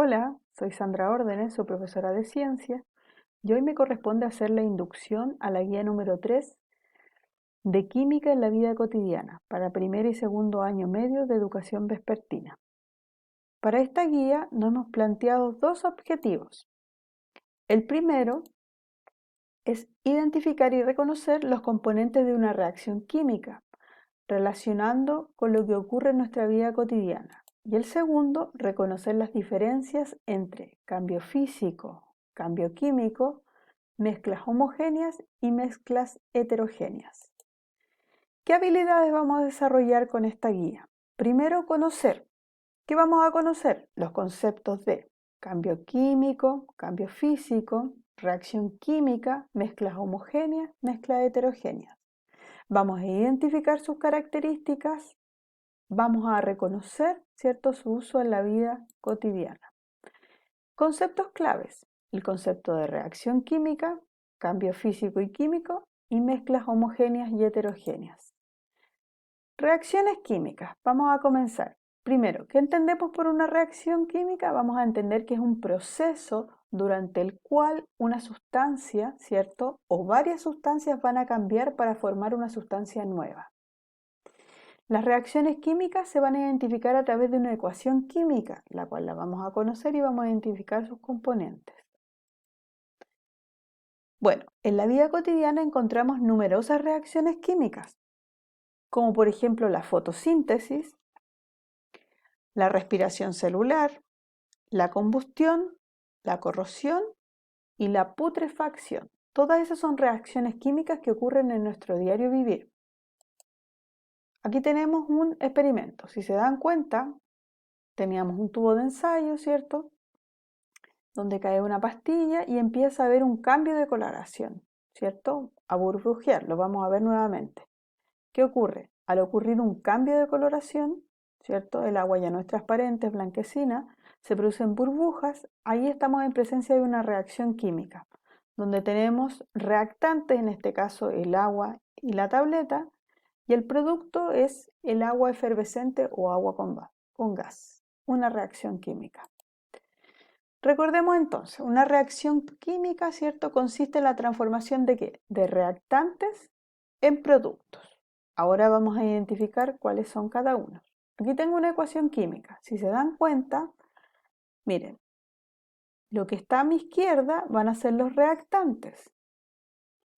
Hola, soy Sandra Órdenes, su profesora de ciencia, y hoy me corresponde hacer la inducción a la guía número 3 de Química en la vida cotidiana para primer y segundo año medio de educación vespertina. Para esta guía nos hemos planteado dos objetivos. El primero es identificar y reconocer los componentes de una reacción química, relacionando con lo que ocurre en nuestra vida cotidiana. Y el segundo, reconocer las diferencias entre cambio físico, cambio químico, mezclas homogéneas y mezclas heterogéneas. ¿Qué habilidades vamos a desarrollar con esta guía? Primero, conocer. ¿Qué vamos a conocer? Los conceptos de cambio químico, cambio físico, reacción química, mezclas homogéneas, mezclas heterogéneas. Vamos a identificar sus características, vamos a reconocer, ¿cierto?, su uso en la vida cotidiana. Conceptos claves: el concepto de reacción química, cambio físico y químico y mezclas homogéneas y heterogéneas. Reacciones químicas. Vamos a comenzar. Primero, ¿qué entendemos por una reacción química? Vamos a entender que es un proceso durante el cual una sustancia, ¿cierto?, o varias sustancias van a cambiar para formar una sustancia nueva. Las reacciones químicas se van a identificar a través de una ecuación química, la cual la vamos a conocer y vamos a identificar sus componentes. Bueno, en la vida cotidiana encontramos numerosas reacciones químicas, como por ejemplo la fotosíntesis, la respiración celular, la combustión, la corrosión y la putrefacción. Todas esas son reacciones químicas que ocurren en nuestro diario vivir. Aquí tenemos un experimento. Si se dan cuenta, teníamos un tubo de ensayo, ¿cierto?, donde cae una pastilla y empieza a haber un cambio de coloración, ¿cierto?, a burbujear. Lo vamos a ver nuevamente. ¿Qué ocurre? Al ocurrir un cambio de coloración, ¿cierto?, el agua ya no es transparente, es blanquecina, se producen burbujas. Ahí estamos en presencia de una reacción química, donde tenemos reactantes, en este caso el agua y la tableta, y el producto es el agua efervescente o agua con gas, una reacción química. Recordemos entonces, una reacción química, ¿cierto?, consiste en la transformación ¿de qué? De reactantes en productos. Ahora vamos a identificar cuáles son cada uno. Aquí tengo una ecuación química. Si se dan cuenta, miren, lo que está a mi izquierda van a ser los reactantes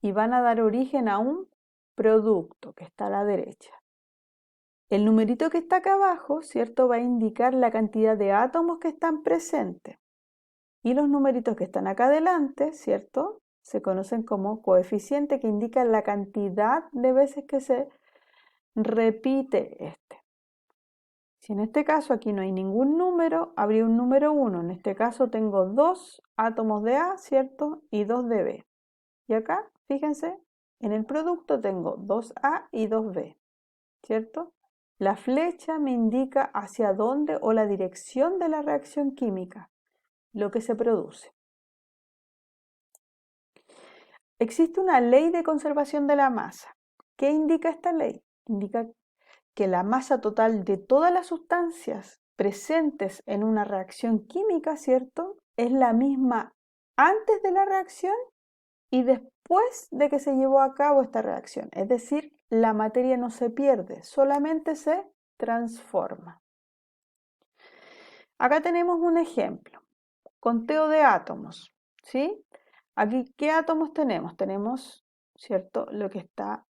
y van a dar origen a un producto que está a la derecha. El numerito que está acá abajo, ¿cierto?, va a indicar la cantidad de átomos que están presentes. Y los numeritos que están acá adelante, ¿cierto?, se conocen como coeficiente, que indican la cantidad de veces que se repite este. Si en este caso aquí no hay ningún número, habría un número 1. En este caso tengo 2 átomos de A, ¿cierto?, y 2 de B. Y acá, fíjense, en el producto tengo 2A y 2B, ¿cierto? La flecha me indica hacia dónde o la dirección de la reacción química, lo que se produce. Existe una ley de conservación de la masa. ¿Qué indica esta ley? Indica que la masa total de todas las sustancias presentes en una reacción química, ¿cierto?, es la misma antes de la reacción y después de que se llevó a cabo esta reacción. Es decir, la materia no se pierde, solamente se transforma. Acá tenemos un ejemplo, conteo de átomos, ¿sí? Aquí, ¿qué átomos tenemos? Tenemos, ¿cierto?, lo que está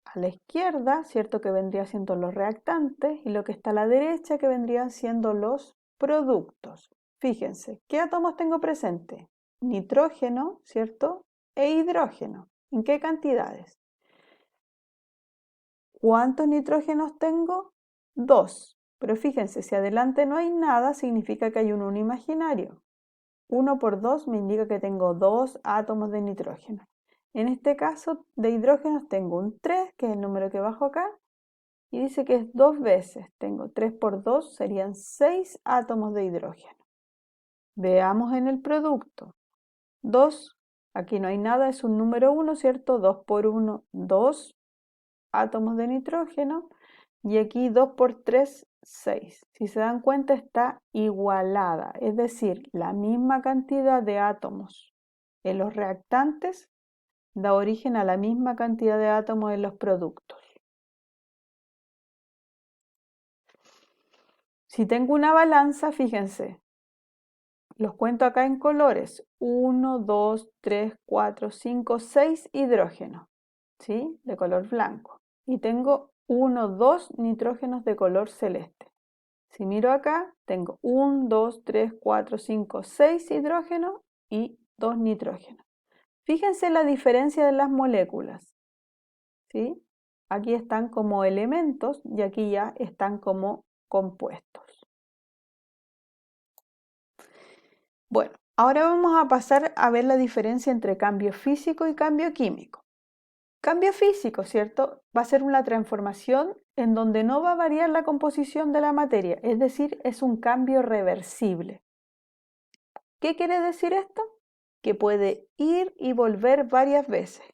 a la izquierda, ¿cierto?, que vendría siendo los reactantes, y lo que está a la derecha, que vendrían siendo los productos. Fíjense, ¿qué átomos tengo presente? Nitrógeno, ¿cierto?, e hidrógeno. ¿En qué cantidades? ¿Cuántos nitrógenos tengo? 2. Pero fíjense, si adelante no hay nada, significa que hay un 1 imaginario. 1 por 2 me indica que tengo 2 átomos de nitrógeno. En este caso de hidrógenos tengo un 3, que es el número que bajo acá, y dice que es 2 veces. Tengo 3 por 2, serían 6 átomos de hidrógeno. Veamos en el producto. 2, aquí no hay nada, es un número 1, ¿cierto? 2 por 1, 2 átomos de nitrógeno. y aquí 2 por 3, 6. Si se dan cuenta está igualada, es decir, la misma cantidad de átomos en los reactantes da origen a la misma cantidad de átomos en los productos. Si tengo una balanza, fíjense, los cuento acá en colores, 1, 2, 3, 4, 5, 6 hidrógenos, ¿sí? De color blanco. Y tengo 1, 2 nitrógenos de color celeste. Si miro acá, tengo 1, 2, 3, 4, 5, 6 hidrógenos y 2 nitrógenos. Fíjense la diferencia de las moléculas, ¿sí? Aquí están como elementos y aquí ya están como compuestos. Bueno, ahora vamos a pasar a ver la diferencia entre cambio físico y cambio químico. Cambio físico, ¿cierto? Va a ser una transformación en donde no va a variar la composición de la materia, es decir, es un cambio reversible. ¿Qué quiere decir esto? Que puede ir y volver varias veces.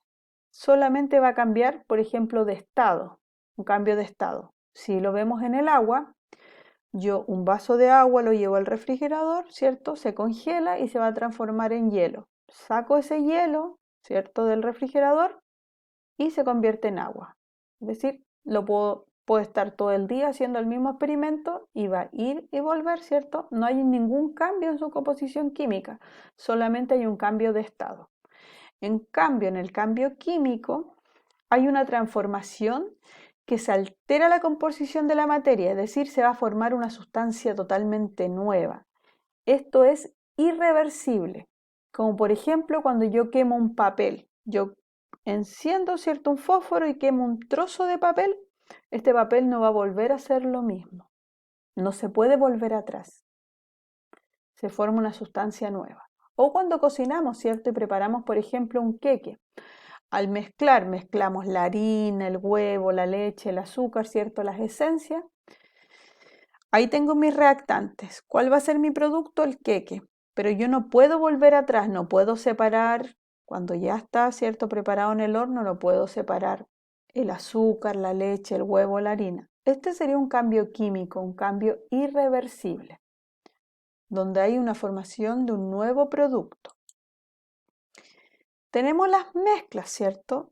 Solamente va a cambiar, por ejemplo, de estado, un cambio de estado. Si lo vemos en el agua, yo un vaso de agua lo llevo al refrigerador, ¿cierto? Se congela y se va a transformar en hielo. Saco ese hielo, ¿cierto? Del refrigerador y se convierte en agua. Es decir, puedo estar todo el día haciendo el mismo experimento y va a ir y volver, ¿cierto? No hay ningún cambio en su composición química, solamente hay un cambio de estado. En cambio, en el cambio químico hay una transformación que se altera la composición de la materia, es decir, se va a formar una sustancia totalmente nueva. Esto es irreversible, como por ejemplo cuando yo quemo un papel. Yo enciendo, ¿cierto?, un fósforo y quemo un trozo de papel, este papel no va a volver a ser lo mismo. No se puede volver atrás. Se forma una sustancia nueva. O cuando cocinamos, ¿cierto?, y preparamos, por ejemplo, un queque. Al mezclar, mezclamos la harina, el huevo, la leche, el azúcar, ¿cierto?, las esencias. Ahí tengo mis reactantes. ¿Cuál va a ser mi producto? El queque. Pero yo no puedo volver atrás, no puedo separar, cuando ya está, ¿cierto?, preparado en el horno, no puedo separar el azúcar, la leche, el huevo, la harina. Este sería un cambio químico, un cambio irreversible, donde hay una formación de un nuevo producto. Tenemos las mezclas, ¿cierto?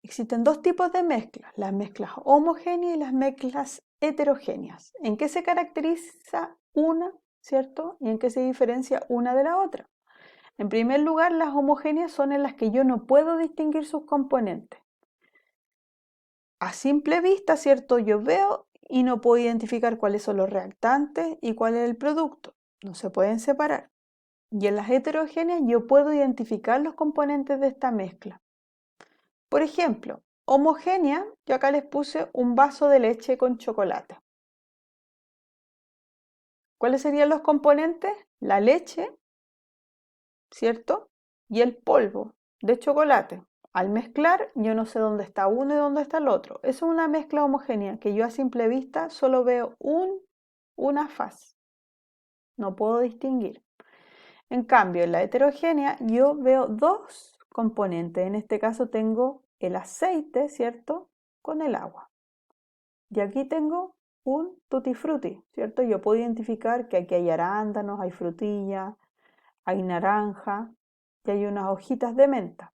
Existen dos tipos de mezclas, las mezclas homogéneas y las mezclas heterogéneas. ¿En qué se caracteriza una, ¿cierto? ¿Y en qué se diferencia una de la otra? En primer lugar, las homogéneas son en las que yo no puedo distinguir sus componentes. A simple vista, ¿cierto? Yo veo y no puedo identificar cuáles son los reactantes y cuál es el producto. No se pueden separar. Y en las heterogéneas yo puedo identificar los componentes de esta mezcla. Por ejemplo, homogénea, yo acá les puse un vaso de leche con chocolate. ¿Cuáles serían los componentes? La leche, ¿cierto? Y el polvo de chocolate. Al mezclar, yo no sé dónde está uno y dónde está el otro. Es una mezcla homogénea que yo a simple vista solo veo una faz. No puedo distinguir. En cambio, en la heterogénea yo veo dos componentes. En este caso tengo el aceite, ¿cierto?, con el agua. Y aquí tengo un tutti frutti, ¿cierto? Yo puedo identificar que aquí hay arándanos, hay frutilla, hay naranja y hay unas hojitas de menta.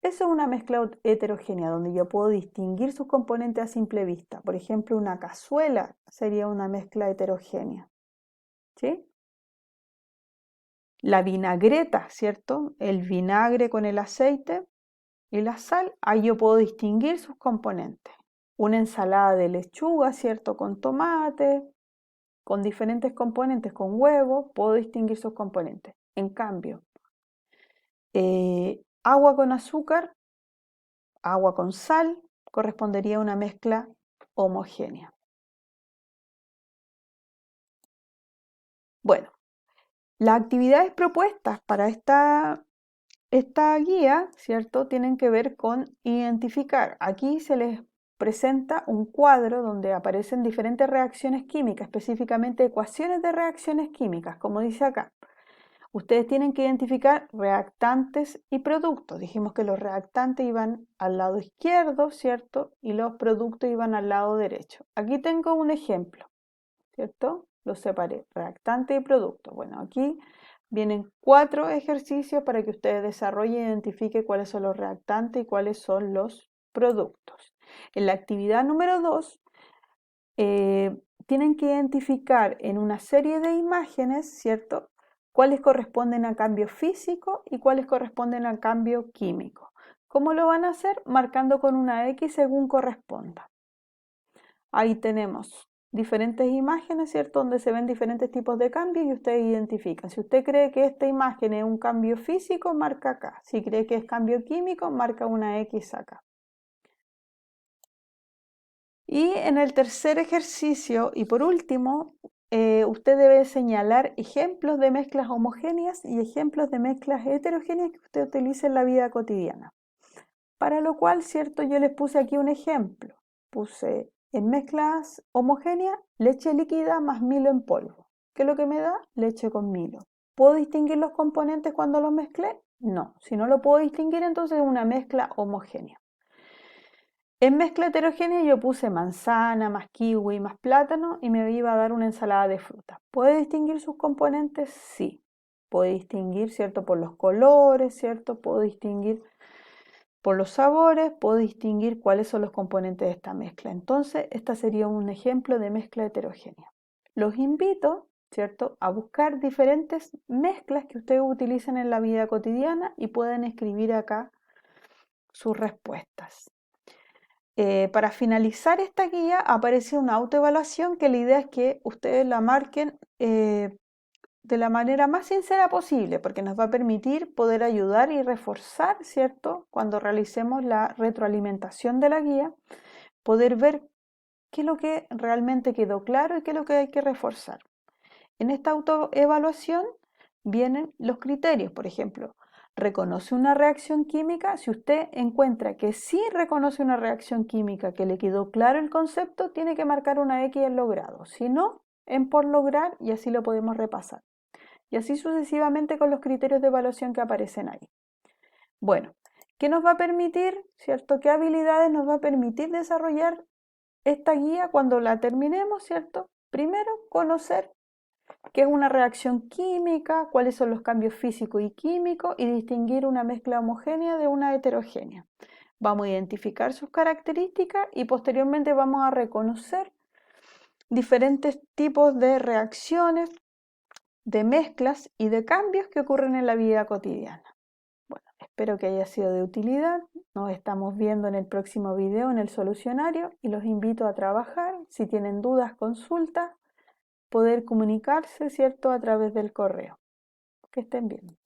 Eso es una mezcla heterogénea donde yo puedo distinguir sus componentes a simple vista. Por ejemplo, una cazuela sería una mezcla heterogénea, ¿sí? La vinagreta, ¿cierto? El vinagre con el aceite y la sal, ahí yo puedo distinguir sus componentes. Una ensalada de lechuga, ¿cierto?, con tomate, con diferentes componentes, con huevo, puedo distinguir sus componentes. En cambio, agua con azúcar, agua con sal, correspondería a una mezcla homogénea. Bueno, las actividades propuestas para esta guía, ¿cierto?, tienen que ver con identificar. Aquí se les presenta un cuadro donde aparecen diferentes reacciones químicas, específicamente ecuaciones de reacciones químicas, como dice acá. Ustedes tienen que identificar reactantes y productos. Dijimos que los reactantes iban al lado izquierdo, ¿cierto? Y los productos iban al lado derecho. Aquí tengo un ejemplo, ¿cierto? Los separé, reactante y producto. Bueno, aquí vienen 4 ejercicios para que ustedes desarrollen e identifiquen cuáles son los reactantes y cuáles son los productos. En la actividad número 2, tienen que identificar en una serie de imágenes, ¿cierto?, cuáles corresponden a cambio físico y cuáles corresponden a cambio químico. ¿Cómo lo van a hacer? Marcando con una X según corresponda. Ahí tenemos diferentes imágenes, ¿cierto?, donde se ven diferentes tipos de cambios y ustedes identifican. Si usted cree que esta imagen es un cambio físico, marca acá. Si cree que es cambio químico, marca una X acá. Y en el tercer ejercicio, y por último, usted debe señalar ejemplos de mezclas homogéneas y ejemplos de mezclas heterogéneas que usted utilice en la vida cotidiana. Para lo cual, ¿cierto? Yo les puse aquí un ejemplo. Puse en mezclas homogéneas leche líquida más Milo en polvo. ¿Qué es lo que me da? Leche con Milo. ¿Puedo distinguir los componentes cuando los mezclé? No. Si no lo puedo distinguir, entonces es una mezcla homogénea. En mezcla heterogénea yo puse manzana, más kiwi, más plátano y me iba a dar una ensalada de frutas. ¿Puede distinguir sus componentes? Sí. Puede distinguir, ¿cierto?, por los colores, ¿cierto? Puedo distinguir por los sabores, puedo distinguir cuáles son los componentes de esta mezcla. Entonces, esta sería un ejemplo de mezcla heterogénea. Los invito, ¿cierto?, a buscar diferentes mezclas que ustedes utilicen en la vida cotidiana y pueden escribir acá sus respuestas. Para finalizar esta guía aparece una autoevaluación que la idea es que ustedes la marquen de la manera más sincera posible, porque nos va a permitir poder ayudar y reforzar, ¿cierto?, cuando realicemos la retroalimentación de la guía, poder ver qué es lo que realmente quedó claro y qué es lo que hay que reforzar. En esta autoevaluación vienen los criterios, por ejemplo, ¿reconoce una reacción química? Si usted encuentra que sí reconoce una reacción química, que le quedó claro el concepto, tiene que marcar una X en logrado, si no, en por lograr, y así lo podemos repasar. Y así sucesivamente con los criterios de evaluación que aparecen ahí. Bueno, ¿qué nos va a permitir, cierto? ¿Qué habilidades nos va a permitir desarrollar esta guía cuando la terminemos, cierto? Primero, conocer qué es una reacción química, cuáles son los cambios físicos y químicos y distinguir una mezcla homogénea de una heterogénea. Vamos a identificar sus características y posteriormente vamos a reconocer diferentes tipos de reacciones, de mezclas y de cambios que ocurren en la vida cotidiana. Bueno, espero que haya sido de utilidad. Nos estamos viendo en el próximo video en el solucionario y los invito a trabajar. Si tienen dudas, consultas, poder comunicarse, ¿cierto?, a través del correo. Que estén bien.